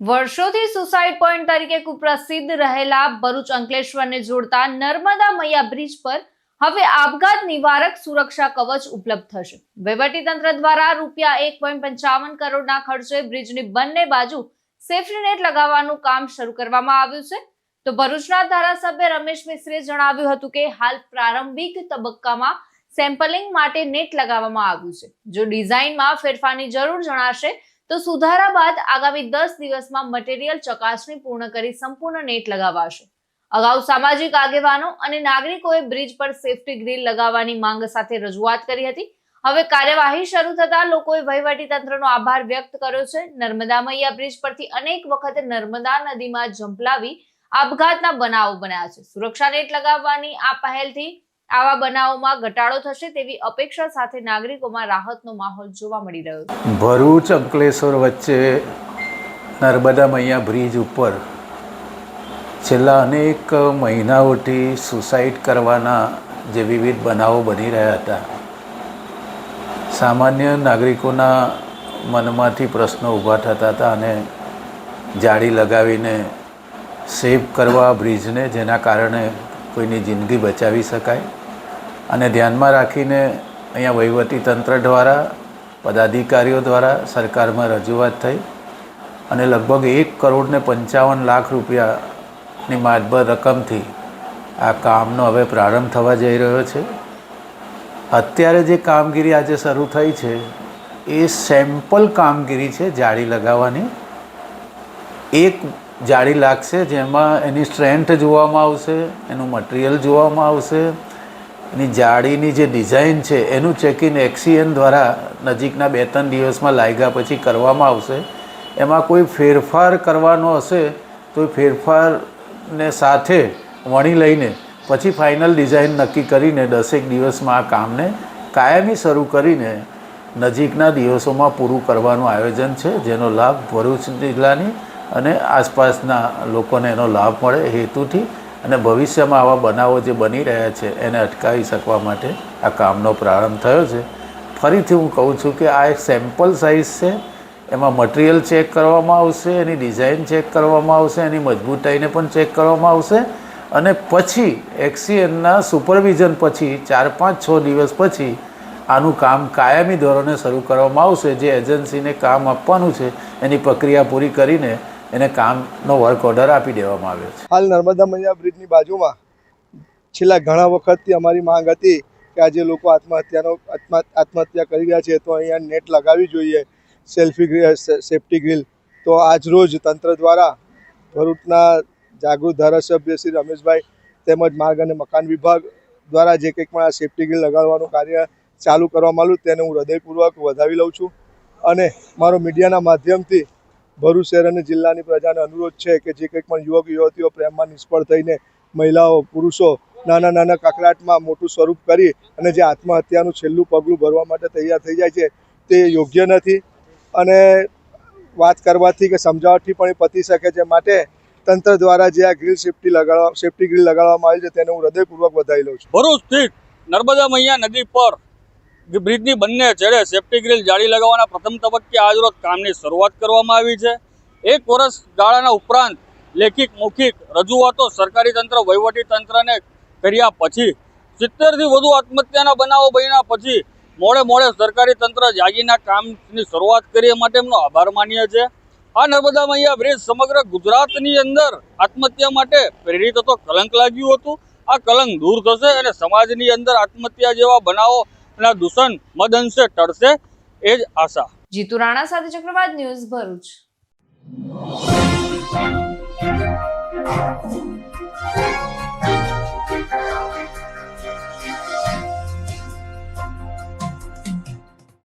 વર્ષોથી suicide point તરીકે કુપ્રસિદ્ધ રહેલા ભરૂચ અંકલેશ્વરને જોડતા નર્મદા મૈયા બ્રિજ પર હવે આપઘાત નિવારક સુરક્ષા કવચ ઉપલબ્ધ થશે। વહીવટીતંત્ર દ્વારા ₹1.55 કરોડના ખર્ચે બ્રિજની બંને બાજુ સેફ્ટી નેટ લગાવવાનું કામ શરૂ કરવામાં આવ્યું છે। તો ભરૂચના ધારાસભ્ય રમેશ મિસ્ત્રીએ જણાવ્યું હતું કે હાલ પ્રારંભિક તબક્કામાં સેમ્પલિંગ માટે નેટ લગાવવામાં આવ્યું છે। જો ડિઝાઇનમાં ફેરફારની જરૂર જણાશે તો સુધારા બાદ આગામી 10 દિવસમાં મટીરીયલ ચકાસણી પૂર્ણ કરી સંપૂર્ણ નેટ લગાવાશે। અગાઉ સામાજિક આગેવાનો અને નાગરિકોએ બ્રિજ પર સેફ્ટી ગ્રીલ લગાવવાની માંગ સાથે રજૂઆત કરી હતી। હવે કાર્યવાહી શરૂ થતા લોકોએ વહીવટીતંત્રનો આભાર વ્યક્ત કર્યો છે। નર્મદા મૈયા બ્રિજ પરથી અનેક વખત નર્મદા નદીમાં ઝંપલાવી આપઘાતના બનાવો બન્યા છે। સુરક્ષા નેટ લગાવવાની આ પહેલથી આવા બનાવોમાં ઘટાડો થશે તેવી અપેક્ષા સાથે નાગરિકોમાં રાહતનો માહોલ જોવા મળી રહ્યો છે। ભરૂચ અંકલેશ્વર વચ્ચે નર્મદા મૈયા બ્રિજ ઉપર છેલ્લા અનેક મહિનાઓથી સુસાઇડ કરવાના જે વિવિધ બનાવો બની રહ્યા હતા, સામાન્ય નાગરિકોના મનમાંથી પ્રશ્નો ઊભા થતા હતા અને જાળી લગાવીને સેફ કરવા બ્રિજને, જેના કારણે કોઈની જિંદગી બચાવી શકાય। અને ધ્યાનમાં રાખીને અહીંયા વહીવટીતંત્ર દ્વારા, પદાધિકારીઓ દ્વારા સરકારમાં રજૂઆત થઈ અને લગભગ ₹1.55 કરોડની માતબર રકમથી આ કામનો હવે પ્રારંભ થવા જઈ રહ્યો છે। અત્યારે જે કામગીરી આજે શરૂ થઈ છે એ સેમ્પલ કામગીરી છે જાળી લગાવવાની। એક જાળી લાગશે જેમાં એની સ્ટ્રેન્થ જોવામાં આવશે, એનું મટીરિયલ જોવામાં આવશે, એની જાળીની જે ડિઝાઇન છે એનું ચેકિંગ એક્સીએન દ્વારા નજીકના 2-3 દિવસમાં લાગ્યા પછી કરવામાં આવશે। એમાં કોઈ ફેરફાર કરવાનો હશે તો એ ફેરફારને સાથે વણી લઈને પછી ફાઇનલ ડિઝાઇન નક્કી કરીને 10 દિવસમાં આ કામને કાયમી શરૂ કરીને નજીકના દિવસોમાં પૂરું કરવાનું આયોજન છે, જેનો લાભ ભરૂચ જિલ્લાની અને આસપાસના લોકોને એનો લાભ મળે હેતુથી અને ભવિષ્યમાં આવા બનાવો જે બની રહ્યા છે એને અટકાવી શકવા માટે આ કામનો પ્રારંભ થયો છે। ફરીથી હું કહું છું કે આ એક સેમ્પલ સાઇઝ છે, એમાં મટીરિયલ ચેક કરવામાં આવશે, એની ડિઝાઇન ચેક કરવામાં આવશે, એની મજબૂતાઈને પણ ચેક કરવામાં આવશે અને પછી એક્સીએનના સુપરવિઝન પછી 4-5-6 દિવસ પછી આનું કામ કાયમી ધોરણે શરૂ કરવામાં આવશે। જે એજન્સીને કામ આપવાનું છે એની પ્રક્રિયા પૂરી કરીને એને કામનો વર્ક ઓર્ડર આપી દેવામાં આવ્યો છે। હાલ નર્મદા મૈયા બ્રિજની બાજુમાં છેલ્લા ઘણા વખતથી અમારી માંગ હતી કે આ જે લોકો આત્મહત્યા કરી રહ્યા છે તો અહીંયા નેટ લગાવવી જોઈએ, સેફ્ટી ગ્રીલ। તો આજરોજ તંત્ર દ્વારા ભરૂચના જાગૃત ધારાસભ્ય શ્રી રમેશભાઈ તેમજ માર્ગ અને મકાન વિભાગ દ્વારા જે કંઈક પણ આ સેફ્ટી ગ્રીલ લગાડવાનું કાર્ય ચાલુ કરવામાં આવ્યું તેને હું હૃદયપૂર્વક વધાવી લઉં છું અને મારો મીડિયાના માધ્યમથી ભરૂચ શહેર અને જિલ્લાની પ્રજાને અનુરોધ છે કે જે કંઈક પણ યુવક યુવતીઓ પ્રેમમાં નિષ્ફળ થઈને મહિલાઓ પુરુષો નાના કકળાટમાં મોટું સ્વરૂપ કરી અને જે આત્મહત્યાનું છેલ્લું પગલું ભરવા માટે તૈયાર થઈ જાય છે તે યોગ્ય નથી અને વાત કરવાથી કે સમજાવટથી પણ એ પતી શકે છે। માટે તંત્ર દ્વારા જે આ સેફ્ટી ગ્રીલ લગાડવામાં આવી છે તેને હું હૃદયપૂર્વક વધાવી લઉં છું। ભરૂચ સ્થિત નર્મદા મૈયા નદી પર બ્રિજની બંને છેડે સેફ્ટી ગ્રીલ જાળી લગાવવાના પ્રથમ તબક્કે આજરોજ કામની શરૂઆત કરવામાં આવી છે। 1 વર્ષ ગાળાના ઉપરાંત લેખિત મૌખિક રજૂઆતો સરકારી તંત્ર વહીવટી તંત્રને કર્યા પછી 70થી વધુ આત્મહત્યાના બનાવો બન્યા પછી મોડે સરકારી તંત્ર જાગીના કામની શરૂઆત કરી માટે એમનો આભાર માનીએ છીએ। આ નર્મદા મૈયા બ્રિજ સમગ્ર ગુજરાતની અંદર આત્મહત્યા માટે પ્રેરિત હતો, કલંક લાગ્યું હતું। આ કલંક દૂર થશે અને સમાજની અંદર આત્મહત્યા જેવા બનાવોના દૂષણ મદઅંશે ટળશે એ જ આશા। જીતુ રાણા સાથે ચક્રવાત ન્યૂઝ ભરૂચ।